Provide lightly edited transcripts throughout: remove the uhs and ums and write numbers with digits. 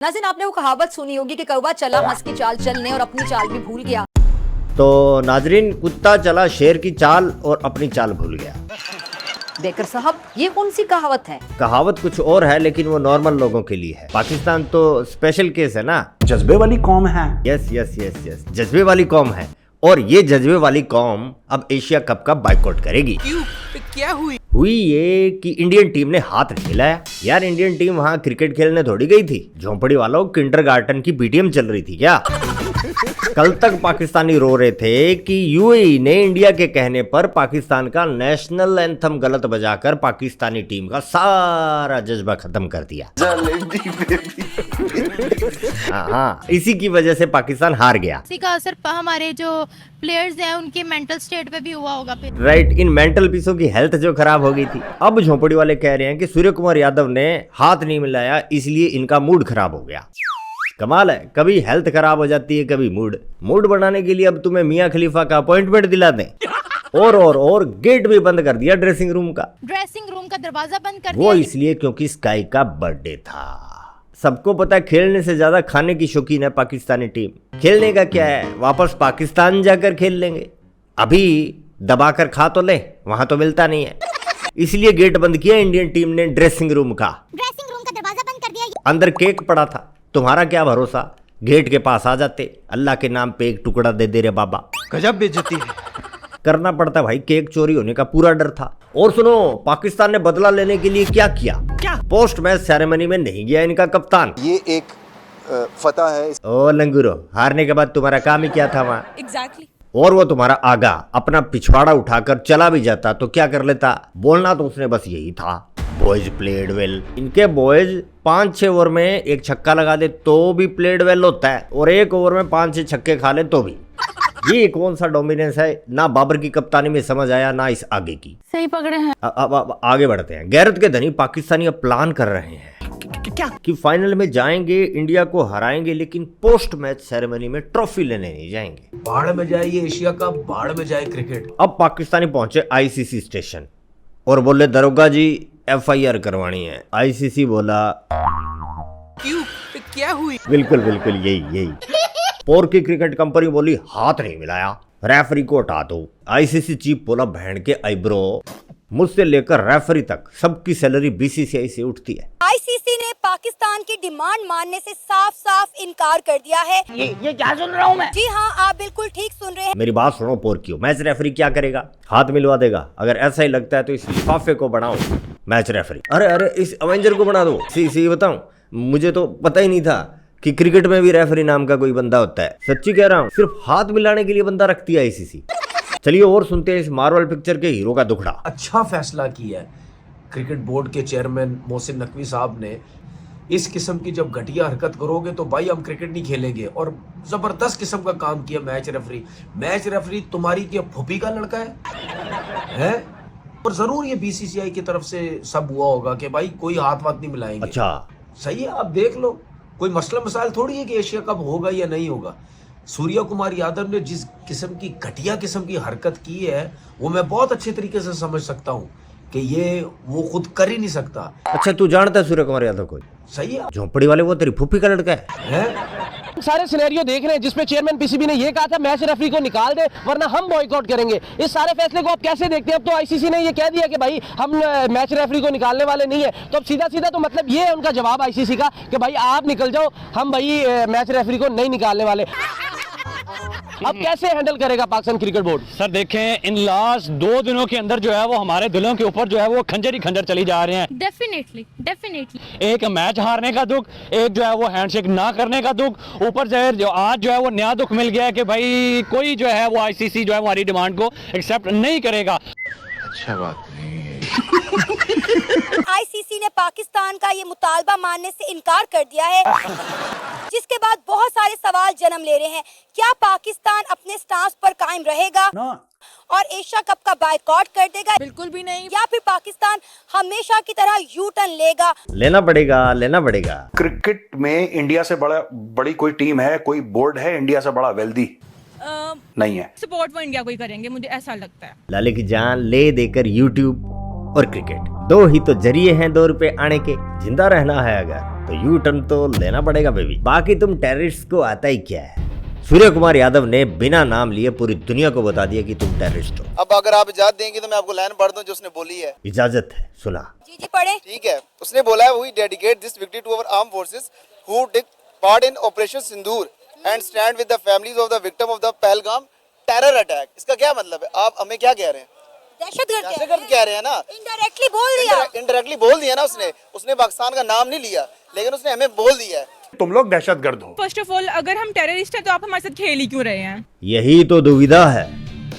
नाज़रीन, आपने वो कहावत सुनी होगी कि कौवा चला हंस की चाल चलने और अपनी चाल भी भूल गया। तो नाजरीन, कुत्ता चला शेर की चाल और अपनी चाल भूल गया। बेकर साहब, ये कौन सी कहावत है? कहावत कुछ और है, लेकिन वो नॉर्मल लोगों के लिए है। पाकिस्तान तो स्पेशल केस है ना, जज्बे वाली कौम है। यस यस यस यस, जज्बे वाली कौम है। और ये जज्बे वाली कौम अब एशिया कप का बाइकआउट करेगी। क्यों? क्या हुई ये कि इंडियन टीम ने हाथ नहीं मिलाया। यार, इंडियन टीम वहाँ क्रिकेट खेलने थोड़ी गई थी। झोंपड़ी वालों, किंडरगार्टन की पीटीएम चल रही थी क्या? कल तक पाकिस्तानी रो रहे थे कि यूएई ने इंडिया के कहने पर पाकिस्तान का नेशनल एंथम गलत बजाकर पाकिस्तानी टीम का सारा जज्बा खत्म कर दिया। हाँ, इसी की वजह से पाकिस्तान हार गया। इसी का असर हमारे जो प्लेयर्स हैं उनके मेंटल स्टेट पे भी हुआ होगा फिर। राइट, इन मेंटल पीसों की हेल्थ जो खराब हो गई थी। अब झोंपड़ी वाले कह रहे हैं कि सूर्य कुमार यादव ने हाथ नहीं मिलाया, इसलिए इनका मूड खराब हो गया। कमाल है, कभी हेल्थ खराब हो जाती है, कभी मूड बनाने के लिए अब तुम्हें मियां खलीफा का अपॉइंटमेंट दिला दें। और गेट भी बंद कर दिया ड्रेसिंग रूम का दरवाजा बंद कर वो दिया। इसलिए क्योंकि स्काई का बर्थडे था। सबको पता है खेलने से ज्यादा खाने की शौकीन है पाकिस्तानी टीम। खेलने का क्या है, वापस पाकिस्तान जाकर खेल लेंगे। अभी दबाकर खा तो ले, वहां तो मिलता नहीं है। इसलिए गेट बंद किया इंडियन टीम ने ड्रेसिंग रूम का दरवाजा बंद कर दिया। अंदर केक पड़ा था, तुम्हारा क्या भरोसा, गेट के पास आ जाते। अल्लाह के नाम पे एक टुकड़ा दे दे रे बाबा। गजब बेइज्जती है। करना पड़ता भाई, केक चोरी होने का पूरा डर था। और सुनो, पाकिस्तान ने बदला लेने के लिए क्या किया? पोस्ट मैच सेरेमनी में नहीं गया इनका कप्तान। ये एक फतह है। ओ लंगूरो, हारने के बाद तुम्हारा काम ही क्या था वहाँ? एग्जैक्टली। और वो तुम्हारा आगा अपना पिछवाड़ा उठाकर चला भी जाता तो क्या कर लेता? बोलना तो उसने बस यही था, बॉयज प्लेड वेल। इनके बॉयज 5-6 ओवर में एक छक्का लगा दे तो भी प्लेड वेल होता है, और एक ओवर में 5-6 छक्के खा ले तो भी। ये कौन सा डोमिनेंस है? ना बाबर की कप्तानी में समझ आया, ना इस आगे की। सही पकड़े हैं। अब आगे बढ़ते हैं। गैरत के धनी पाकिस्तानी अब प्लान कर रहे हैं क्या कि फाइनल में जाएंगे, इंडिया को हराएंगे, लेकिन पोस्ट मैच सेरेमनी में ट्रॉफी लेने नहीं जाएंगे। बाढ़ में जाए ये एशिया कप, बाढ़ में जाए क्रिकेट। अब पाकिस्तानी पहुंचे आईसीसी स्टेशन और बोले, दरोगा जी एफआईआर करवानी है। आईसीसी बोला, क्यों? क्या हुई? बिल्कुल यही। पोर की क्रिकेट कंपनी बोली, हाथ नहीं मिलाया, रेफरी को हटा दो। आईसीसी चीफ बोला, बहन के आईब्रो, मुझसे लेकर रेफरी तक सबकी सैलरी बीसीसीआई से उठती है। आईसीसी ने पाकिस्तान की डिमांड मानने से साफ साफ इनकार कर दिया है। ये क्या सुन रहा हूँ मैं? जी हाँ, आप बिल्कुल ठीक सुन रहे हैं। मेरी बात सुनो पोर क्यों, मैच रेफरी क्या करेगा? हाथ मिलवा देगा। अगर ऐसा ही लगता है तो इस लिफाफे को बनाओ मैच रेफरी। अरे इस अवेंजर को बना दो। सी बताऊं, मुझे तो पता ही नहीं था कि क्रिकेट में भी रेफरी नाम का कोई बंदा होता है। सच्ची कह रहा हूँ, सिर्फ हाथ मिलाने के लिए बंदा रखती है आईसीसी। चलिए और सुनते हैं इस मार्वल पिक्चर के हीरो का दुखड़ा। अच्छा फैसला किया है क्रिकेट बोर्ड के चेयरमैन मोहसिन नकवी साहब ने। इस किस्म की जब घटिया हरकत करोगे तो भाई हम क्रिकेट नहीं खेलेंगे। और जबरदस्त किस्म का काम किया मैच रेफरी तुम्हारी क्या फूफी का लड़का है? और जरूर ये बीसीसीआई की तरफ से सब हुआ होगा कि भाई कोई हाथ नहीं मिलाएंगे। अच्छा, सही है, आप देख लो, कोई मसला मसाइल थोड़ी है कि एशिया कप होगा या नहीं होगा। सूर्य कुमार यादव ने जिस किस्म की घटिया किस्म की हरकत की है, वो मैं बहुत अच्छे तरीके से समझ सकता हूँ कि ये वो खुद कर ही नहीं सकता। अच्छा, तू जानता है सूर्य कुमार यादव को? सही है, झोंपड़ी वाले वो तेरी फूफी का लड़का है? सारे सिनेरियो देख रहे हैं जिसमें चेयरमैन पीसीबी ने ये कहा था मैच रेफरी को निकाल दे वरना हम बॉयकॉट करेंगे। इस सारे फैसले को आप कैसे देखते हैं? अब तो आईसीसी ने ये कह दिया कि भाई हम मैच रेफरी को निकालने वाले नहीं है, तो अब सीधा तो मतलब ये है उनका जवाब आईसीसी का कि भाई आप निकल जाओ, हम भाई मैच रेफरी को नहीं निकालने वाले। अब कैसे हैंडल करेगा पाकिस्तान क्रिकेट बोर्ड? सर देखें, इन लास्ट 2 दिनों के अंदर जो है वो हमारे दिलों के ऊपर जो है वो खंजर ही खंजर चली जा रहे हैं। डेफिनेटली एक मैच हारने का दुख, एक जो है वो हैंडशेक ना करने का दुख, ऊपर जो आज जो है वो नया दुख मिल गया है कि भाई कोई जो है वो आईसीसी जो है हमारी डिमांड को एक्सेप्ट नहीं करेगा। अच्छा बात नहीं है। आईसीसी ने पाकिस्तान का ये मुतालबा मानने से इनकार कर दिया है, जिसके बाद बहुत सारे सवाल जन्म ले रहे हैं। क्या पाकिस्तान अपने स्टांस पर कायम रहेगा और एशिया कप का बायकॉट कर देगा? बिल्कुल भी नहीं। या फिर पाकिस्तान हमेशा की तरह यू टर्न लेगा? लेना पड़ेगा। क्रिकेट में इंडिया से बड़ी कोई टीम है, कोई बोर्ड है इंडिया से बड़ा वेल्दी? नहीं है। सपोर्ट वो इंडिया को ही करेंगे, मुझे ऐसा लगता है। लाले की जान ले देकर यूट्यूब और क्रिकेट, दो ही तो जरिए हैं 2 रुपए आने के। जिंदा रहना है अगर तो यू टर्न तो लेना पड़ेगा बेबी। बाकी तुम टेररिस्ट को आता ही क्या है। सूर्य कुमार यादव ने बिना नाम लिए पूरी दुनिया को बता दिया कि तुम टेररिस्ट हो। अब अगर आप इजाजत देंगे तो मैं आपको लाइन पढ़ दूं जो उसने बोली है। इजाजत है, सुना। जी जी पढ़े। ठीक है, उसने बोला है we dedicate this victory to our arm forces who take part in operation Sindoor and stand with the families of the victim of the Pahalgam terror attack. इसका क्या मतलब है? आप हमें क्या कह रहे हैं? दहशतगर्द कह रहे हैं ना। इनडायरेक्टली बोल दिया। इनडायरेक्टली बोल दिया ना उसने पाकिस्तान का नाम नहीं लिया, लेकिन उसने हमें बोल दिया है तुम लोग दहशतगर्द हो। फर्स्ट ऑफ ऑल अगर हम टेररिस्ट हैं तो आप हमारे साथ खेल ही क्यों रहे हैं? यही तो दुविधा है।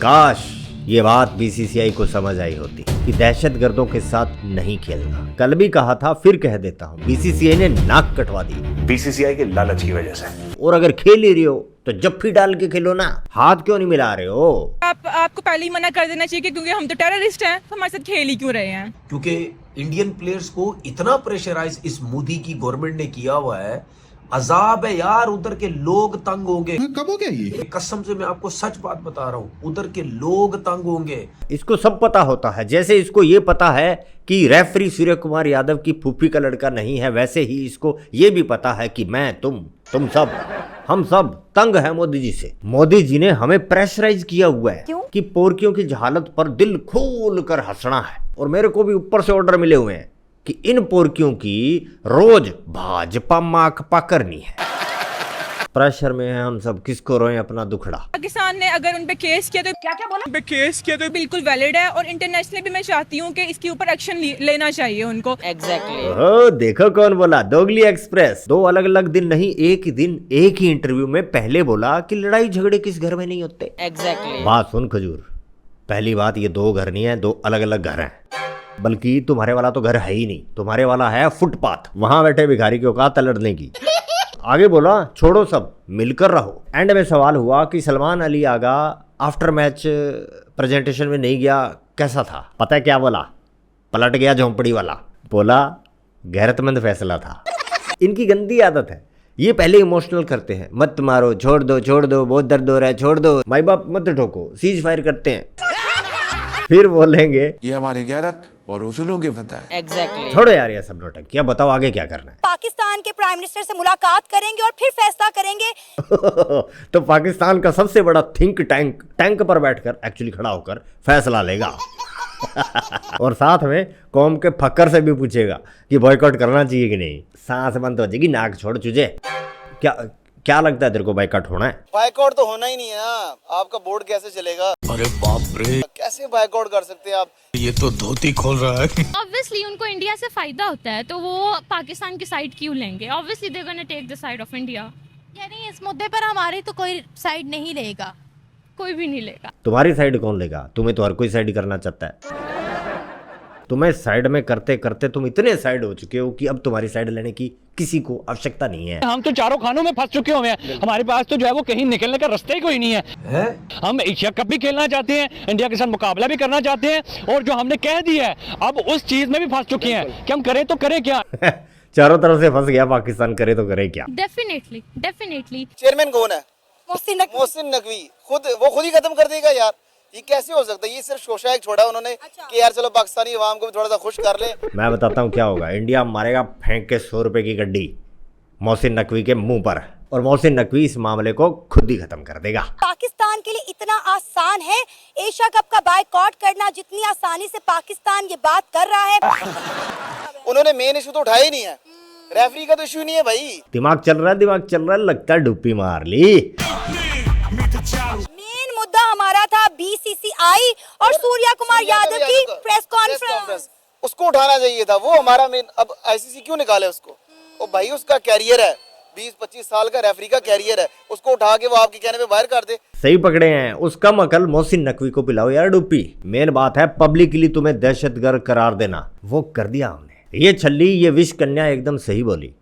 काश ये बात बीसीसीआई को समझ आई होती कि दहशतगर्दों के साथ नहीं खेलना। कल भी कहा था, फिर कह देता हूँ, बीसीसीआई ने नाक कटवा दी बीसीसीआई के लालच की वजह से। और अगर खेल ही रही हो तो जफ्फी डाल के खेलो ना, हाथ क्यों नहीं मिला रहे हो? आपको पहले ही मना कर देना चाहिए क्योंकि हम तो टेररिस्ट हैं, तो हमारे साथ खेल ही क्यों रहे हैं? क्योंकि इंडियन प्लेयर्स को इतना प्रेशराइज इस मोदी की गवर्नमेंट ने किया हुआ है, अजाब है यार। उधर के लोग तंग होंगे। कब हो गया ये? कसम से मैं आपको सच बात बता रहा हूँ, उधर के लोग तंग होंगे। इसको सब पता होता है। जैसे इसको ये पता है कि रेफरी सूर्य कुमार यादव की फूफी का लड़का नहीं है, वैसे ही इसको ये भी पता है कि मैं, तुम सब, हम सब तंग है मोदी जी से। मोदी जी ने हमें प्रेशराइज किया हुआ है कि पोरकियों की जहालत पर दिल खोल कर हंसना है। और मेरे को भी ऊपर से ऑर्डर मिले हुए हैं कि इन पोरकियों की रोज भाजपा माकपा करनी है। प्रेशर में है हम सब, किसको रोएं अपना दुखड़ा। पाकिस्तान ने अगर उन पे केस किया तो क्या बोला? उन पे केस किया तो बिल्कुल वैलिड है और इंटरनेशनली भी मैं चाहती हूँ कि इसके ऊपर एक्शन लेना चाहिए उनको। ओह, देखो कौन बोला, दोगली एक्सप्रेस। 2 अलग अलग दिन नहीं, एक दिन एक ही इंटरव्यू में पहले बोला कि लड़ाई झगड़े किस घर में नहीं होते। बात सुन खजूर, पहली बात ये 2 घर नहीं है, 2 अलग अलग घर हैं। बल्कि तुम्हारे वाला तो घर है ही नहीं, तुम्हारे वाला है फुटपाथ, वहां बैठे भिखारी की औकात लड़ने की। आगे बोला छोड़ो सब, मिलकर रहो। एंड में सवाल हुआ कि Salman Ali Agha after match presentation में नहीं गया, कैसा था? पता है क्या बोला? पलट गया झोंपड़ी वाला। बोला गैरतमंद फैसला था। इनकी गंदी आदत है, ये पहले इमोशनल करते हैं, मत मारो, छोड़ दो, बहुत दर्द हो रहा है, छोड़ दो, माई बाप मत ठोको, सीज फायर करते हैं। फिर बोलेंगे ये हमारी गैरत और उसूलों की पता है। छोड़ो यार ये सब नोटंकी, क्या बताओ आगे क्या करना है? पाकिस्तान के प्राइम मिनिस्टर से मुलाकात करेंगे और फिर फैसला करेंगे। तो पाकिस्तान का सबसे बड़ा थिंक टैंक पर बैठकर एक्चुअली खड़ा होकर फैसला लेगा। और साथ में कौम के फक्कर से भी पूछेगा कि बॉयकॉट करना चाहिए कि नहीं। सांस बंद हो जाएगी, नाक छोड़ चुझे। क्या लगता है तेरे को बाइकआउट होना है? बाइकआउट तो होना ही नहीं है। आपका बोर्ड कैसे चलेगा? अरे बाप रे, कैसे बाइकआउट कर सकते हैं आप? ये तो धोती खोल रहा है। ऑब्वियसली उनको इंडिया से फायदा होता है तो वो पाकिस्तान की साइड क्यों लेंगे? Obviously they gonna take the side of India. यानी इस मुद्दे पर हमारी तो कोई साइड नहीं लेगा, कोई भी नहीं लेगा। तुम्हारी साइड कौन लेगा? तुम्हें तो हर कोई साइड करना चाहता है। तुम्हें साइड में करते करते तुम इतने साइड हो चुके हो कि अब तुम्हारी साइड लेने की किसी को आवश्यकता नहीं है। हम तो चारों खानों में फंस चुके हुए हैं, हमारे पास तो जो है वो कहीं निकलने का रास्ता ही कोई नहीं है। हम एशिया कप भी खेलना चाहते हैं, इंडिया के साथ मुकाबला भी करना चाहते हैं, और जो हमने कह दिया है अब उस चीज में भी फंस चुके हैं कि हम करें तो करें क्या। चारों तरफ से फंस गया पाकिस्तान, करे तो करे क्या। डेफिनेटली चेयरमैन कौन है? मोहसिन नकवी। वो खुद ही खत्म कर देगा यार, ये कैसे हो सकता है? ये सिर्फ शोशा एक छोड़ा उन्होंने कि यार चलो पाकिस्तानी अवाम को भी थोड़ा सा खुश कर ले। मैं बताता हूँ क्या होगा। इंडिया मारेगा फेंक के 100 रुपए की गड्डी मोहसिन नकवी के मुंह पर, और मोहसिन नकवी इस मामले को खुद ही खत्म कर देगा। पाकिस्तान के लिए इतना आसान है एशिया कप का बायकॉट करना जितनी आसानी से पाकिस्तान ये बात कर रहा है। उन्होंने मेन इशू तो उठाया ही नहीं है, रेफरी का तो इशू नहीं है भाई। दिमाग चल रहा है, लगता है डुप्पी मार ली। मेन मुद्दा हमारा था बीसीसीआई और सूर्या कुमार यादव की प्रेस कॉन्फ्रेंस। उसको उठाना चाहिए था, वो हमारा मेन। अब आईसीसी क्यों निकाले उसको? ओ भाई उसका कैरियर है, 20-25 साल का रेफरी का कैरियर है, उसको उठा के वो आपके कहने पे बाहर कर दे। सही पकड़े हैं, उसका मकल मोहसिन नकवी को पिलाओ यार डुप्पी। मेन बात है पब्लिकली तुम्हें दहशतगर्द करार देना, वो कर दिया हमने। ये छल्ली, ये विश कन्या एकदम सही बोली।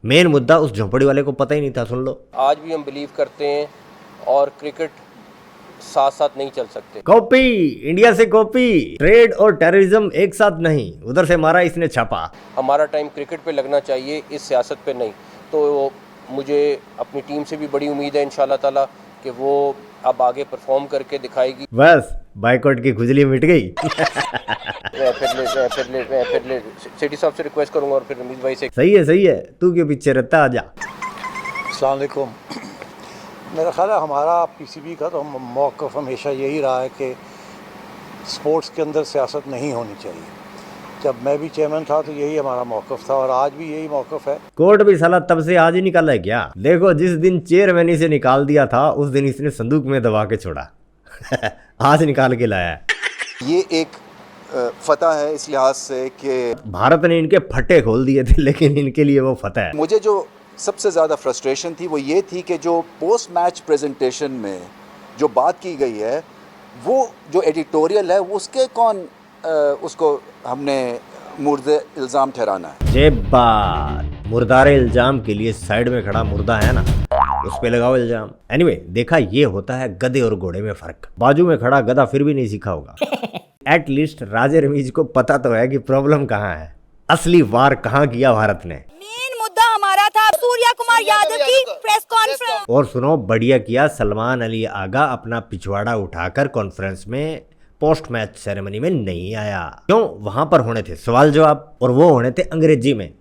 मेन मुद्दा उस झोंपड़ी वाले को पता ही नहीं था। सुन लो, आज भी हम बिलीव करते हैं और क्रिकेट साथ साथ नहीं चल सकते। कॉपी, इंडिया से कॉपी। ट्रेड और टेररिज्म एक साथ नहीं, उधर से मारा इसने छापा। हमारा टाइम क्रिकेट पे लगना चाहिए, इस सियासत पे नहीं। तो मुझे अपनी टीम से भी बड़ी उम्मीद है इंशाल्लाह ताला कि वो अब आगे परफॉर्म करके दिखाएगी। बस बाइकआउट की खुजली मिट गई। सिटी साहब से रिक्वेस्ट करूंगा और फिर रमीज भाई से। सही है, तू क्यों पीछे रहता, आजा। अस्सलाम वालेकुम। मेरा ख्याल है हमारा पीसीबी का तो मौक़िफ़ हमेशा यही रहा है कि स्पोर्ट्स के अंदर सियासत नहीं होनी चाहिए। जब मैं भी चेयरमैन था तो यही हमारा मौक़िफ़ था और आज भी यही मौक़िफ़ है। कोर्ट भी साला तब से आज ही निकाला है क्या? देखो, जिस दिन चेयरमैनी से निकाल दिया था उस दिन इसने संदूक में दबा के छोड़ा। आज निकाल के लाया है। ये एक फतह है इस लिहाज से कि भारत ने इनके फटे खोल दिए थे, लेकिन इनके लिए वो फतह है। मुझे जो सबसे ज़्यादा फ्रस्ट्रेशन थी वो ये थी कि जो पोस्ट मैच प्रेजेंटेशन में जो बात की गई है, वो जो एडिटोरियल है उसके कौन उसको हमने मुर्दे इल्ज़ाम ठहराना है। जे बात मुर्दारे इल्जाम के लिए साइड में खड़ा मुर्दा है ना, उस पे लगाओ इल्जाम। एनीवे, देखा ये होता है गधे और घोड़े में फर्क। बाजू में खड़ा गधा फिर भी नहीं सीखा होगा। एटलीस्ट राजे रमीज को पता तो है कि प्रॉब्लम कहाँ है, असली वार कहाँ किया भारत ने। मेन मुद्दा हमारा था सूर्या कुमार यादव की प्रेस कॉन्फ्रेंस। और सुनो, बढ़िया किया सलमान अली आगा अपना पिछवाड़ा उठाकर कॉन्फ्रेंस में पोस्ट मैच सेरेमनी में नहीं आया। क्यों? वहां पर होने थे सवाल जवाब और वो होने थे अंग्रेजी में।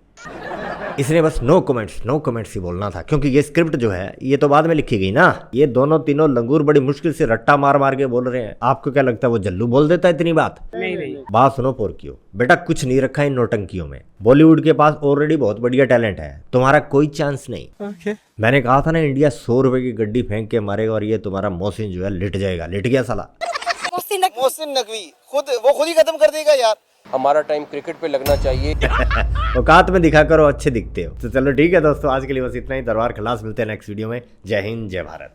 इसने बस नो कमेंट्स ही बोलना था, क्योंकि ये स्क्रिप्ट जो है ये तो बाद में लिखी गई ना। ये दोनों तीनों लंगूर बड़ी मुश्किल से रट्टा मार मार के बोल रहे हैं। आपको क्या लगता है वो जल्लू बोल देता है इतनी बात? नहीं। बात सुनो पोरकियो, बेटा कुछ नहीं रखा इन नौटंकियों में। बॉलीवुड के पास ऑलरेडी बहुत बढ़िया टैलेंट है, तुम्हारा कोई चांस नहीं। मैंने कहा था ना, इंडिया 100 रुपए की गड्डी फेंक के मारेगा और ये तुम्हारा मोहसिन जो है लिट जाएगा। लिट गया साला। मोहसिन नकवी खुद ही खत्म कर देगा यार। हमारा टाइम क्रिकेट पे लगना चाहिए। औकात में दिखा करो, अच्छे दिखते हो। तो चलो ठीक है दोस्तों, आज के लिए बस इतना ही। दरबार खलास, मिलते हैं नेक्स्ट वीडियो में। जय हिंद, जय भारत।